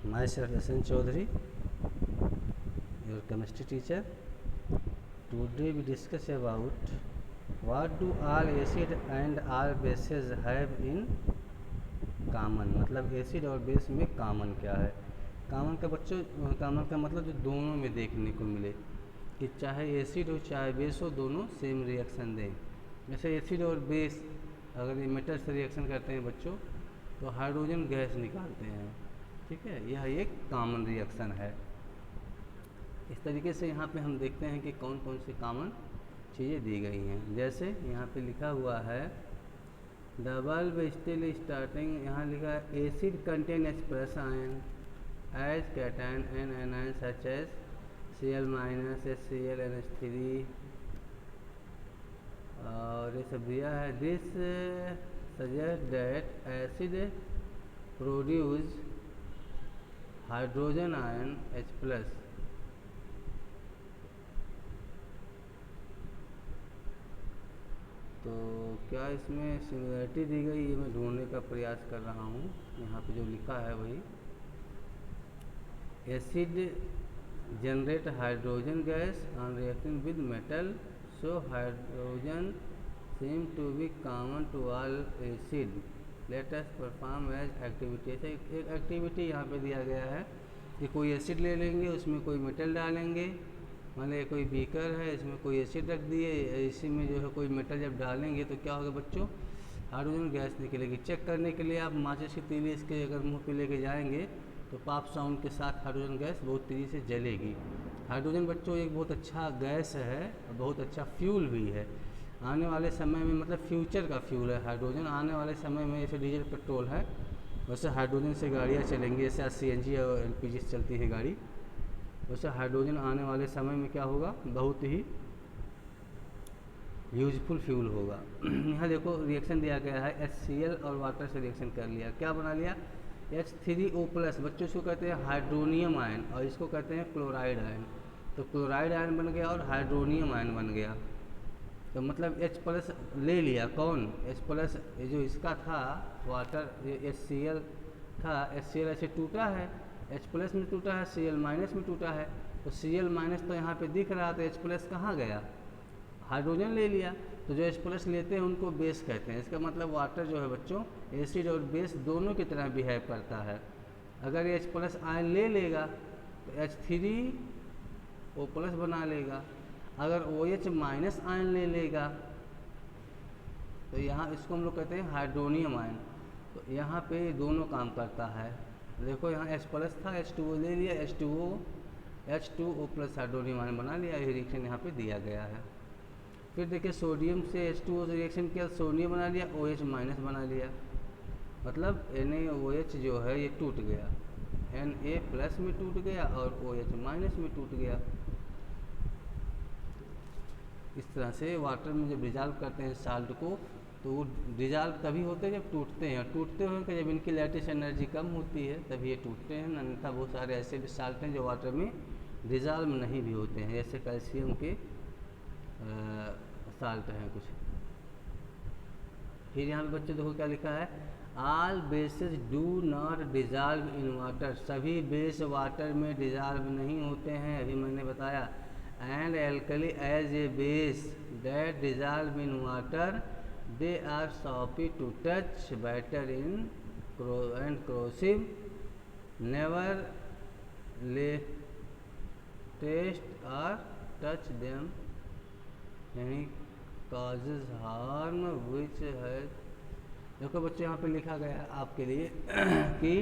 Myself Yasin Chaudhary, your chemistry teacher. Today we discuss about what do all acid and all bases have in common. मतलब acid और base में common क्या है। Common का बच्चों common का मतलब जो दोनों में देखने को मिले कि चाहे एसिड हो चाहे बेस हो, दोनों सेम रिएक्शन दें। जैसे एसिड और बेस अगर ये मेटल से रिएक्शन करते हैं बच्चों तो हाइड्रोजन गैस निकालते हैं, ठीक है। यह एक कॉमन रिएक्शन है। इस तरीके से यहाँ पे हम देखते हैं कि कौन कौन सी कॉमन चीज़ें दी गई हैं। जैसे यहाँ पे लिखा हुआ है डबल स्टिल स्टार्टिंग, यहाँ लिखा है acid contain H+ ion as cation and anion such as Cl- HCl NH3 और ये सब दिया है। This suggest that acid produce hydrogen ion H+। तो क्या इसमें सिमिलरिटी दी गई, ये मैं ढूंढने का प्रयास कर रहा हूँ। यहाँ पे जो लिखा है वही acid generate hydrogen gas on reacting with metal, so hydrogen seem to be common to all acid, let us perform as activity। एक एक्टिविटी यहाँ पे दिया गया है कि कोई एसिड ले लेंगे, उसमें कोई मेटल डालेंगे। मान लीजिए कोई बीकर है, इसमें कोई एसिड रख दिए, इसी में जो है कोई मेटल जब डालेंगे तो क्या होगा बच्चों, हाइड्रोजन गैस निकलेगी। चेक करने के लिए आप माचिस की तीली इसके अगर मुँह पे लेके जाएंगे तो पॉप साउंड के साथ हाइड्रोजन गैस बहुत तेज़ी से जलेगी। हाइड्रोजन बच्चों एक बहुत अच्छा गैस है और बहुत अच्छा फ्यूल भी है। आने वाले समय में मतलब फ्यूचर का फ्यूल है हाइड्रोजन। आने वाले समय में जैसे डीजल पेट्रोल है वैसे हाइड्रोजन से गाड़ियाँ चलेंगी, जैसे आज CNG और LPG से चलती है गाड़ी, वैसे हाइड्रोजन आने वाले समय में क्या होगा, बहुत ही यूजफुल फ्यूल होगा। यहाँ देखो रिएक्शन दिया गया है HCl और वाटर से रिएक्शन कर लिया, क्या बना लिया H3O+। बच्चों इसको कहते हैं हाइड्रोनियम आयन और इसको कहते हैं क्लोराइड आयन। तो क्लोराइड आयन बन गया और हाइड्रोनियम आयन बन गया। तो मतलब H+ ले लिया, कौन H+, ये जो इसका था वाटर, ये HCl था, HCl ऐसे टूटा है, H+ में टूटा है, Cl- में टूटा है। तो Cl- तो यहाँ पे दिख रहा था, H+ कहाँ गया, हाइड्रोजन ले लिया। तो जो H+ लेते हैं उनको बेस कहते हैं। इसका मतलब वाटर जो है बच्चों एसिड और बेस दोनों की तरह बिहेव करता है। अगर ये H+ आयन ले लेगा तो H3O+ बना लेगा। अगर OH- आयन ले लेगा तो यहाँ इसको हम लोग कहते हैं हाइड्रोनियम आयन। तो यहाँ पे दोनों काम करता है। देखो यहाँ H+ था, H2O ले लिया, H2O+ हाइड्रोनियम आयन बना लिया। ये रिएक्शन यहाँ पे दिया गया है। फिर देखिए सोडियम से H2O से रिएक्शन किया, सोडियम बना लिया, OH- बना लिया। मतलब NaOH जो है ये टूट गया, Na+ में टूट गया और OH- में टूट गया। इस तरह से वाटर में जब डिजॉल्व करते हैं साल्ट को तो वो डिजॉल्व तभी होते हैं जब टूटते हैं। टूटते हुए कि जब इनकी लैटिस एनर्जी कम होती है तभी ये टूटते हैं, अन्यथा बहुत सारे ऐसे भी साल्ट हैं जो वाटर में डिजॉल्व नहीं भी होते हैं, जैसे कैल्शियम के साल्ट हैं कुछ। फिर यहाँ पे बच्चों देखो क्या लिखा है, all bases do not dissolve in water. सभी बेस वाटर में डिजॉल्व नहीं होते हैं, अभी मैंने बताया। And alkali as a base that dissolve in water they are soapy to touch, bitter in and corrosive, never lay taste और touch them any causes harm which है। देखो बच्चों यहाँ पे लिखा गया है आपके लिए कि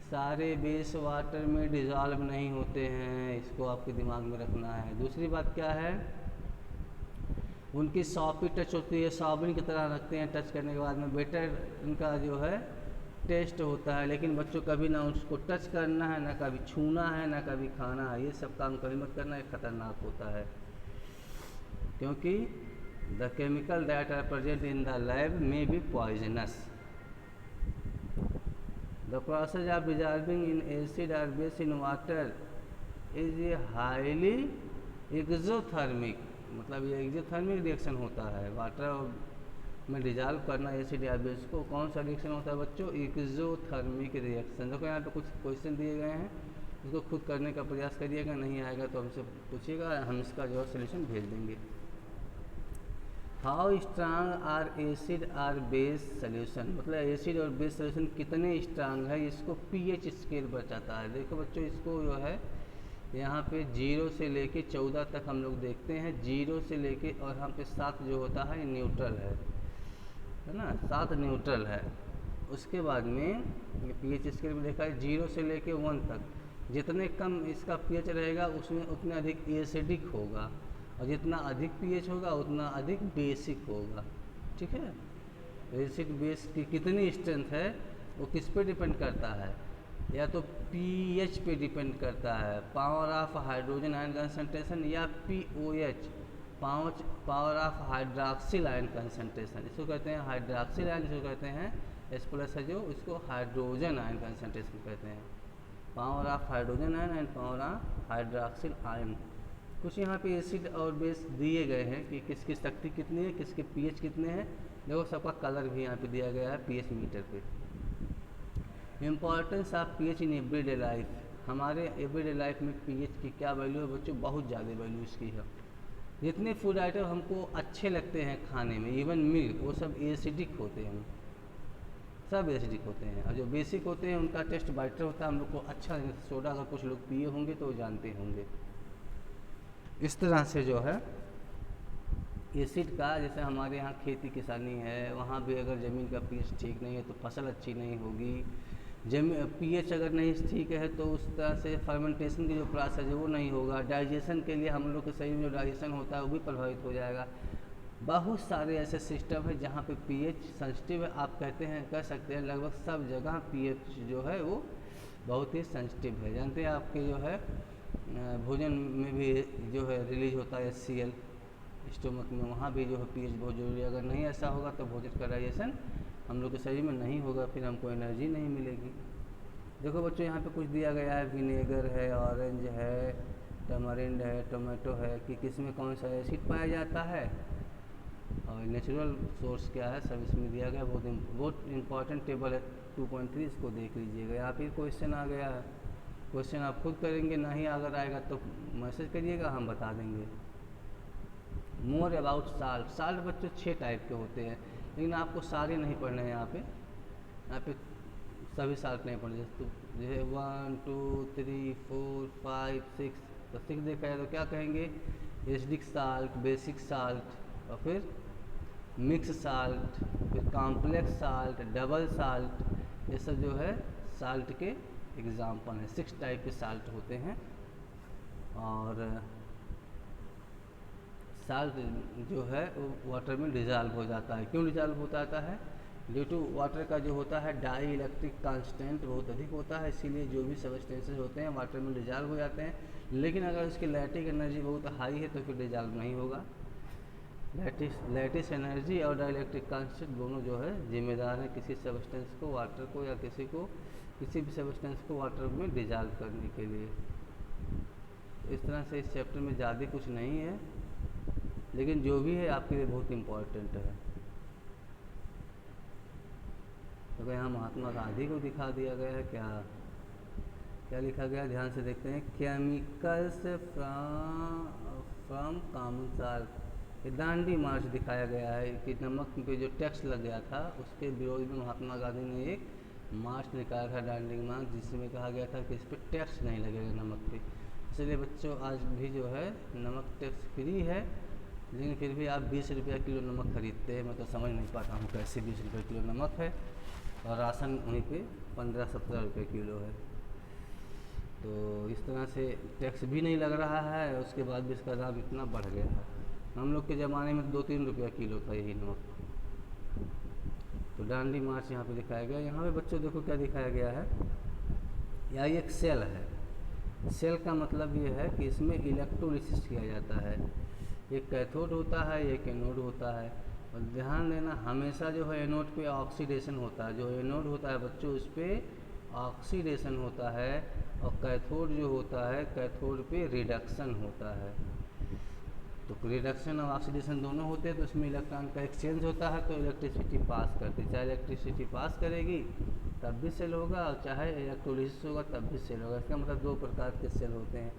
सारे बेस वाटर में डिजॉल्व नहीं होते हैं, इसको आपके दिमाग में रखना है। दूसरी बात क्या है, उनकी सॉपी टच होती है, साबुन की तरह रखते हैं, टच करने के बाद में बेटर उनका जो है टेस्ट होता है। लेकिन बच्चों कभी ना उसको टच करना है, ना कभी छूना है, ना कभी खाना है, ये सब काम कभी मत करना, ये खतरनाक होता है। क्योंकि the chemical that are present in the lab may be poisonous. The process of dissolving in acid or base in water is a highly exothermic, मतलब ये एक्सोथर्मिक रिएक्शन होता है। वाटर और में डिजॉल्व करना एसिड या बेस को, कौन सा रिएक्शन होता है बच्चों? Exothermic reaction. देखो यहाँ पे कुछ क्वेश्चन दिए गए हैं, इसको खुद करने का प्रयास करिएगा, नहीं आएगा तो हमसे पूछिएगा, हम इसका जो है सोल्यूशन भेज देंगे। How strong are acid are base solution, मतलब एसिड और बेस सोल्यूशन कितने स्ट्रांग है, इसको पीएच स्केल बताता है। देखो बच्चों, इसको जो है यहाँ पे 0 से लेके 14 तक हम लोग देखते हैं। 0 से लेके और यहाँ पे 7 जो होता है न्यूट्रल है ना, 7 न्यूट्रल है। उसके बाद में पीएच स्केल में देखा है 0 से लेके 1 तक, जितने कम इसका पीएच रहेगा उसमें उतने अधिक एसिडिक होगा, और जितना अधिक पीएच होगा उतना अधिक बेसिक होगा। ठीक है, एसिड बेस की कितनी स्ट्रेंथ है वो किस पे डिपेंड करता है? या तो पीएच पे डिपेंड करता है, power of hydrogen ion concentration, या pOH, power of hydroxyl ion concentration. इसको कहते हैं हाइड्रॉक्सिल आयन, इसको कहते हैं H+ है जो, इसको हाइड्रोजन आयन कंसंट्रेशन कहते हैं। Power of hydrogen ion and power of hydroxyl ion. कुछ यहाँ पे एसिड और बेस दिए गए हैं कि किसकी शक्ति कितनी है, किसके पीएच कितने हैं। देखो सबका कलर भी यहाँ पे दिया गया है पीएच मीटर पे। Importance of pH in everyday life, हमारे एवरीडे लाइफ में पीएच की क्या वैल्यू है बच्चों? बहुत ज़्यादा वैल्यू इसकी है। जितने फूड आइटम हमको अच्छे लगते हैं खाने में, इवन मिल्क, वो सब एसिडिक होते हैं, सब एसिडिक होते हैं। और जो बेसिक होते हैं उनका टेस्ट बेटर होता है, हम लोग को अच्छा। सोडा अगर कुछ लोग पिए होंगे तो जानते होंगे। इस तरह से जो है एसिड का, जैसे हमारे यहाँ खेती किसानी है, वहाँ भी अगर ज़मीन का पीएच ठीक नहीं है तो फसल अच्छी नहीं होगी। पीएच अगर नहीं ठीक है तो उस तरह से फर्मेंटेशन की जो प्रोसेस है वो नहीं होगा। डाइजेशन के लिए हम लोग के शरीर में जो डाइजेशन होता है वो भी प्रभावित हो जाएगा। बहुत सारे ऐसे सिस्टम है जहाँ पे पीएच सेंसिटिव है। आप कहते हैं, कह सकते हैं लगभग सब जगह पीएच जो है वो बहुत ही सेंसिटिव है। जानते हैं आपके जो है भोजन में भी जो है रिलीज होता है HCl स्टोमक में, वहाँ भी जो है पीएच बहुत जरूरी है। अगर नहीं ऐसा होगा तो भोजन का डाइजेशन हम लोग के शरीर में नहीं होगा, फिर हमको एनर्जी नहीं मिलेगी। देखो बच्चों, यहाँ पे कुछ दिया गया है, विनेगर है, ऑरेंज है, टमारिंड है, टोमेटो है, कि किस में कौन सा एसिड पाया जाता है और नेचुरल सोर्स क्या है, सब इसमें दिया गया। बहुत इंपॉर्टेंट टेबल है 2.3, इसको देख लीजिएगा। यहाँ पे क्वेश्चन आ गया है, क्वेश्चन आप खुद करेंगे, नहीं अगर आएगा तो मैसेज करिएगा, हम बता देंगे। More about salt. साल्ट बच्चों 6 टाइप के होते हैं, लेकिन आपको सारे नहीं पढ़ने हैं। यहाँ पे सभी साल्ट नहीं पढ़ने, तो जैसे 1 2 3 4 5 6, तो 6 देखा है तो क्या कहेंगे? एसिडिक साल्ट, बेसिक साल्ट, और फिर मिक्स साल्ट, फिर कॉम्प्लेक्स साल्ट, डबल साल्ट। ये सब जो है साल्ट के एग्जाम्पल हैं। 6 टाइप के साल्ट होते हैं। और साल्ट जो है वो वाटर में डिज़ाल्व हो जाता है। क्यों डिज़ाल्व हो जाता है? ड्यू टू वाटर का जो होता है डाई इलेक्ट्रिक कांस्टेंट बहुत अधिक होता है, इसीलिए जो भी सबस्टेंसेस होते हैं वाटर में डिज़ाल्व हो जाते हैं। लेकिन अगर उसकी लैटिक एनर्जी बहुत हाई है तो फिर डिज़ाल्व नहीं होगा। लैटिस एनर्जी और डाई इलेक्ट्रिक कांस्टेंट दोनों जो है जिम्मेदार हैं किसी सबस्टेंस को, वाटर को, या किसी भी सबस्टेंस को वाटर में डिज़ाल्व करने के लिए। इस तरह से इस चैप्टर में ज़्यादा कुछ नहीं है, लेकिन जो भी है आपके लिए बहुत इम्पोर्टेंट है। तो यहाँ महात्मा गांधी को दिखा दिया गया है, क्या लिखा गया, ध्यान से देखते हैं। केमिकल्स फ्रॉम कामसार, दांडी मार्च दिखाया गया है कि नमक पे जो टैक्स लग गया था उसके विरोध में महात्मा गांधी ने एक मार्च निकाला था, दांडी मार्च, जिसमें कहा गया था कि इस पर टैक्स नहीं लगेगा नमक पे। इसलिए बच्चों आज भी जो है नमक टैक्स फ्री है, लेकिन फिर भी आप 20 रुपया किलो नमक खरीदते हैं। मैं तो समझ नहीं पाता हूँ कैसे 20 रुपये किलो नमक है और राशन वहीं पे 15-17 रुपये किलो है। तो इस तरह से टैक्स भी नहीं लग रहा है, उसके बाद भी इसका दाम इतना बढ़ गया है। हम लोग के ज़माने में 2-3 रुपया किलो था यही नमक। तो दांडी मार्च यहाँ पे दिखाया गया। यहाँ पे बच्चों देखो क्या दिखाया गया है, यहाँ एक सेल है। सेल का मतलब ये है कि इसमें इलेक्ट्रोलिसिस किया जाता है। एक कैथोड होता है, एक एनोड होता है। और ध्यान देना हमेशा जो है एनोड पे ऑक्सीडेशन होता है। जो एनोड होता है बच्चों उस पर ऑक्सीडेशन होता है, और कैथोड जो होता है कैथोड पे रिडक्शन होता है। तो रिडक्शन और ऑक्सीडेशन दोनों होते हैं, तो इसमें इलेक्ट्रॉन का एक्सचेंज होता है, तो इलेक्ट्रिसिटी पास करती है। चाहे इलेक्ट्रिसिटी पास करेगी तब भी सेल होगा, और चाहे इलेक्ट्रोलिसिस होगा तब भी सेल होगा। इसका मतलब दो प्रकार के सेल होते हैं,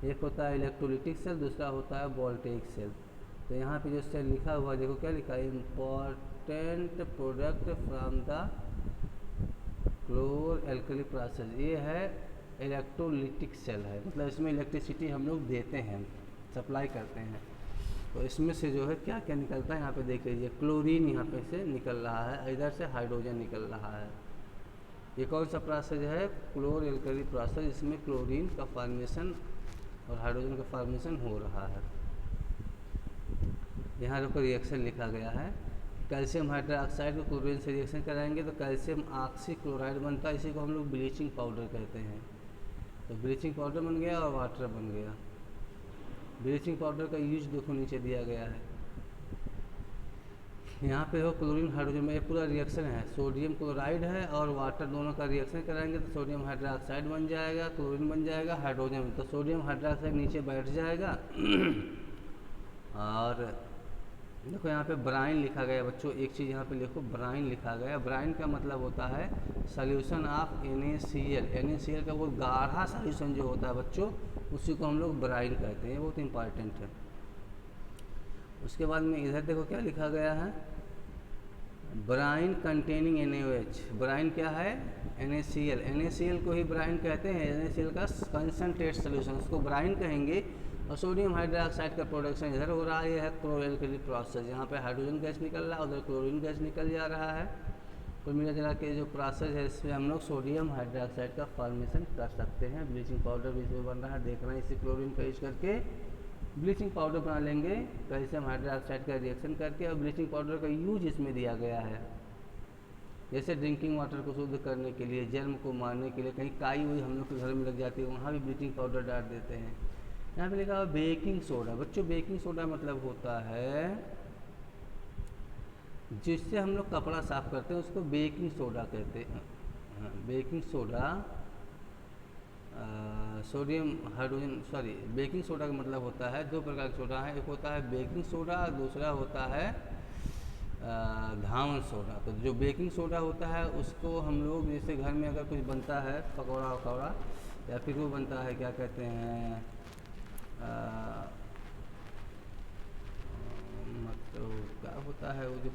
एक होता है इलेक्ट्रोलिटिक सेल, दूसरा होता है वोल्टेइक सेल। तो यहाँ पे जो सेल लिखा हुआ देखो क्या लिखा है, important product from the chlor alkali process. ये है इलेक्ट्रोलिटिक सेल है, मतलब इसमें इलेक्ट्रिसिटी हम लोग देते हैं, सप्लाई करते हैं। तो इसमें से जो है क्या क्या निकलता है यहाँ पे देख लीजिए, क्लोरीन यहाँ पे से निकल रहा है, इधर से हाइड्रोजन निकल रहा है। ये कौन सा प्रोसेस है, क्लोर एल्कली प्रोसेस। इसमें क्लोरीन का फॉर्मेशन और हाइड्रोजन का फॉर्मेशन हो रहा है। यहाँ देखो रिएक्शन लिखा गया है, कैल्शियम हाइड्रोक्साइड को क्लोरीन से रिएक्शन कराएंगे तो कैल्शियम ऑक्सी क्लोराइड बनता है, इसी को हम लोग ब्लीचिंग पाउडर कहते हैं। तो ब्लीचिंग पाउडर बन गया और वाटर बन गया। ब्लीचिंग पाउडर का यूज देखो नीचे दिया गया है। यहाँ पे हो क्लोरीन हाइड्रोजन में, ये पूरा रिएक्शन है, सोडियम क्लोराइड है और वाटर दोनों का रिएक्शन कराएंगे तो सोडियम हाइड्रोक्साइड बन जाएगा, क्लोरीन बन जाएगा, हाइड्रोजन। तो सोडियम हाइड्रोक्साइड नीचे बैठ जाएगा और देखो यहाँ पे ब्राइन लिखा गया बच्चों, एक चीज़ यहाँ पे लिखो, ब्राइन लिखा गया। ब्राइन का मतलब होता है सॉल्यूशन ऑफ NaCl। NaCl का वो गाढ़ा सॉल्यूशन जो होता है बच्चों, उसी को हम लोग ब्राइन कहते हैं, बहुत इंपॉर्टेंट है। उसके बाद में इधर देखो क्या लिखा गया है, ब्राइन कंटेनिंग NaOH। ब्राइन क्या है, NaCl। NaCl को ही ब्राइन कहते हैं, NaCl का कंसनट्रेट सॉल्यूशन, उसको ब्राइन कहेंगे। और सोडियम हाइड्रोक्साइड का प्रोडक्शन इधर हो रहा है, यह है क्लोर एल्कली प्रोसेस। यहाँ पे हाइड्रोजन गैस निकल रहा है, उधर क्लोरीन गैस निकल जा रहा है। कुल मिला जुला के जो प्रोसेस है, इसमें हम लोग सोडियम हाइड्रोक्साइड का फॉर्मेशन कर सकते हैं। ब्लीचिंग पाउडर भी इसमें बन रहा है, देख रहे हैं। इसी क्लोरीन का यूज करके ब्लीचिंग पाउडर बना लेंगे कैल्शियम हाइड्रोक्साइड का रिएक्शन करके। और ब्लीचिंग पाउडर का यूज इसमें दिया गया है, जैसे ड्रिंकिंग वाटर को शुद्ध करने के लिए, जर्म को मारने के लिए, कहीं काई हुई हम लोग के घर में लग जाती है, वहाँ भी ब्लीचिंग पाउडर डाल देते हैं। यहाँ पे लिखा हुआ बेकिंग सोडा। बच्चों बेकिंग सोडा मतलब होता है जिससे हम लोग कपड़ा साफ करते हैं, उसको बेकिंग सोडा कहते हैं। हाँ, baking soda, sodium hydrogen, sorry, baking soda का मतलब होता है, दो प्रकार का सोडा है, एक होता है बेकिंग सोडा और दूसरा होता है धावन सोडा। तो जो बेकिंग सोडा होता है उसको हम लोग जैसे घर में अगर कुछ बनता है, पकौड़ा वकौड़ा, या फिर वो बनता है क्या कहते हैं, मतलब क्या होता है वो जो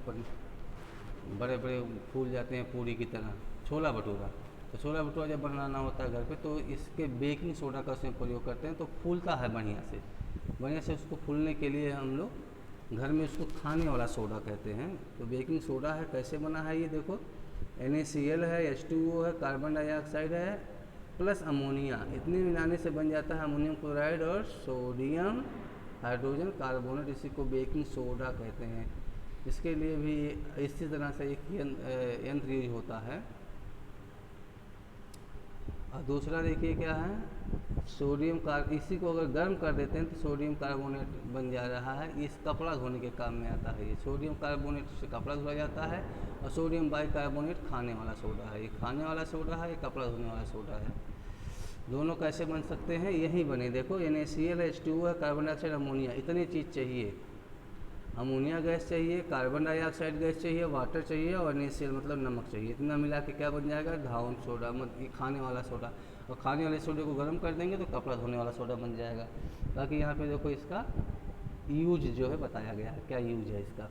बड़े बड़े फूल जाते हैं पूरी की तरह, छोला भटूरा। तो छोला भटूरा जब बनाना होता है घर पे, तो इसके बेकिंग सोडा का उसमें प्रयोग करते हैं, तो फूलता है बढ़िया से। उसको फूलने के लिए हम लोग घर में उसको खाने वाला सोडा कहते हैं। तो बेकिंग सोडा है, कैसे बना है ये देखो, NaCl है, H2O है, कार्बन डाइऑक्साइड है प्लस अमोनिया, इतने मिलाने से बन जाता है अमोनियम क्लोराइड और सोडियम हाइड्रोजन कार्बोनेट, इसी को बेकिंग सोडा कहते हैं। इसके लिए भी इसी तरह से एक यंत्र यूज होता है। और दूसरा देखिए क्या है, सोडियम इसी को अगर गर्म कर देते हैं तो सोडियम कार्बोनेट बन जा रहा है। इस कपड़ा धोने के काम में आता है। ये सोडियम कार्बोनेट से कपड़ा धोया जाता है, और सोडियम बाइकार्बोनेट खाने वाला सोडा है। ये खाने वाला सोडा है, ये कपड़ा धोने वाला सोडा है। दोनों कैसे बन सकते हैं, यही बने, देखो NaCl है, H2O है, कार्बन डाइऑक्साइड, अमोनिया, इतनी चीज़ चाहिए। अमोनिया गैस चाहिए, कार्बन डाइऑक्साइड गैस चाहिए, वाटर चाहिए और NaCl मतलब नमक चाहिए। इतना मिला के क्या बन जाएगा, धावन सोडा, मतलब खाने वाला सोडा। और खाने वाले सोडे को गर्म कर देंगे तो कपड़ा धोने वाला सोडा बन जाएगा। बाकी यहाँ पे देखो इसका यूज जो है बताया गया है, क्या यूज है इसका।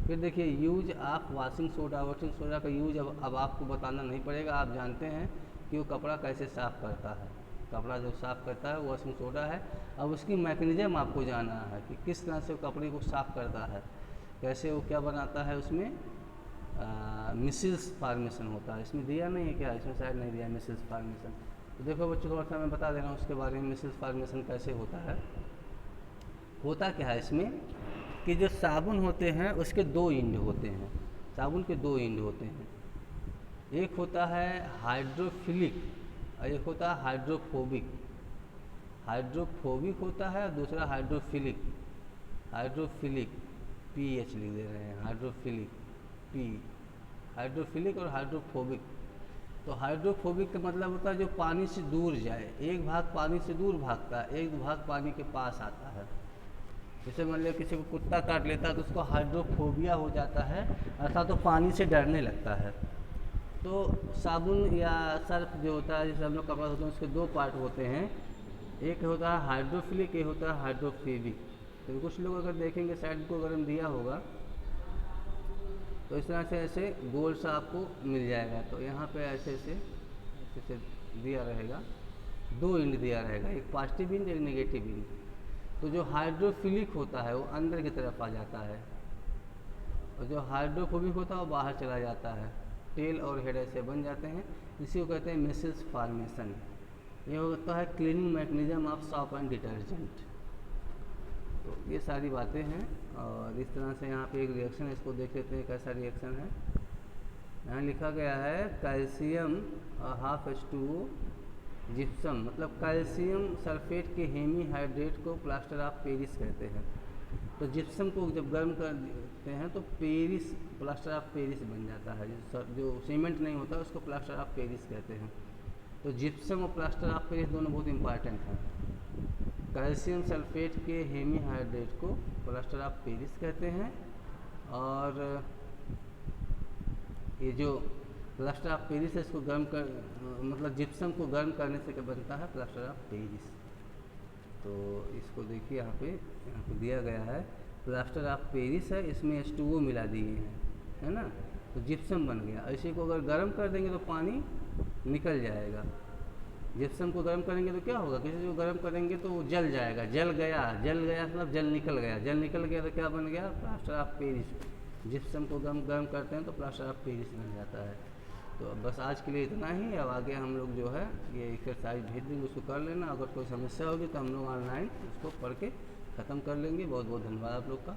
फिर देखिए use of washing soda. Washing soda का यूज अब आपको बताना नहीं पड़ेगा, आप जानते हैं कि वो कपड़ा कैसे साफ़ करता है। कपड़ा जो साफ़ करता है वॉशिंग सोडा है। अब उसकी मैकेनिज़्म आपको जानना है कि किस तरह से वो कपड़े को साफ़ करता है, कैसे वो क्या बनाता है। उसमें मिसिल्स फार्मेशन होता है, इसमें दिया नहीं है क्या, इसमें शायद नहीं दिया मिसिल्स फार्मेशन। तो देखो बच्चों थोड़ा सा मैं बता दे रहा हूँ उसके बारे में, मिसिल्स फार्मेशन कैसे होता है। होता क्या है इसमें कि जो साबुन होते हैं उसके दो इंड होते हैं, साबुन के दो इंड होते हैं। एक होता है हाइड्रोफिलिक और एक होता है हाइड्रोफोबिक। हाइड्रोफोबिक होता है, दूसरा हाइड्रोफिलिक। हाइड्रोफिलिक PH लिख दे रहे हैं, हाइड्रोफिलिक P, हाइड्रोफिलिक और हाइड्रोफोबिक। तो हाइड्रोफोबिक का मतलब होता है जो पानी से दूर जाए, एक भाग पानी से दूर भागता है, एक भाग पानी के पास आता है। जैसे मान लो किसी को कुत्ता काट लेता है तो उसको हाइड्रोफोबिया हो जाता है, अर्थात तो पानी से डरने लगता है। तो साबुन या सर्फ जो होता है, जैसे हम लोग कपड़ा धोते हैं, उसके दो पार्ट होते हैं, एक होता है हाइड्रोफिलिक, एक होता है हाइड्रोफोबिक। तो कुछ लोग अगर देखेंगे साइड को अगर दिया होगा तो इस तरह से ऐसे गोल सा आपको मिल जाएगा। तो यहाँ पे ऐसे ऐसे दिया रहेगा, दो इंड दिया रहेगा, एक पॉजिटिव इंड एक नेगेटिव इंड। तो जो हाइड्रोफिलिक होता है वो अंदर की तरफ आ जाता है, और जो हाइड्रोफोबिक होता है वो बाहर चला जाता है। टेल और हेड ऐसे बन जाते हैं, इसी को कहते हैं मिसल्स फॉर्मेशन। ये होता है cleaning mechanism of shop and detergent. तो ये सारी बातें हैं, और इस तरह से यहाँ पे एक रिएक्शन है, इसको देख लेते हैं कैसा रिएक्शन है। यहाँ लिखा गया है कैल्शियम हाफ H2O जिप्सम, मतलब कैल्शियम सल्फेट के हेमी हाइड्रेट को प्लास्टर ऑफ पेरिस कहते हैं। तो जिप्सम को जब गर्म कर देते हैं तो पेरिस, प्लास्टर ऑफ पेरिस बन जाता है। जो सीमेंट नहीं होता उसको प्लास्टर ऑफ पेरिस कहते हैं। तो जिप्सम और प्लास्टर ऑफ पेरिस दोनों बहुत इंपॉर्टेंट हैं। कैल्शियम सल्फेट के हेमी हाइड्रेट को प्लास्टर ऑफ पेरिस कहते हैं, और ये जो प्लास्टर ऑफ पेरिस है इसको गर्म कर, मतलब जिप्सम को गर्म करने से क्या बनता है, प्लास्टर ऑफ पेरिस। तो इसको देखिए यहाँ पे दिया गया है, प्लास्टर ऑफ पेरिस है, इसमें H2O मिला दिए हैं, है ना, तो जिप्सम बन गया। इसी को अगर गर्म कर देंगे तो पानी निकल जाएगा। जिप्सम को गर्म करेंगे तो क्या होगा, किसी को गर्म करेंगे तो वो जल जाएगा, जल गया मतलब जल निकल गया, जल निकल गया तो क्या बन गया, प्लास्टर ऑफ पेरिस। जिप्सम को गर्म करते हैं तो प्लास्टर ऑफ पेरिस बन जाता है। तो बस आज के लिए इतना ही। अब आगे हम लोग जो है ये एक्सरसाइज भेज देंगे, उसको कर लेना। अगर कोई समस्या होगी तो हम लोग ऑनलाइन उसको पढ़ के ख़त्म कर लेंगे। बहुत बहुत धन्यवाद आप लोग का।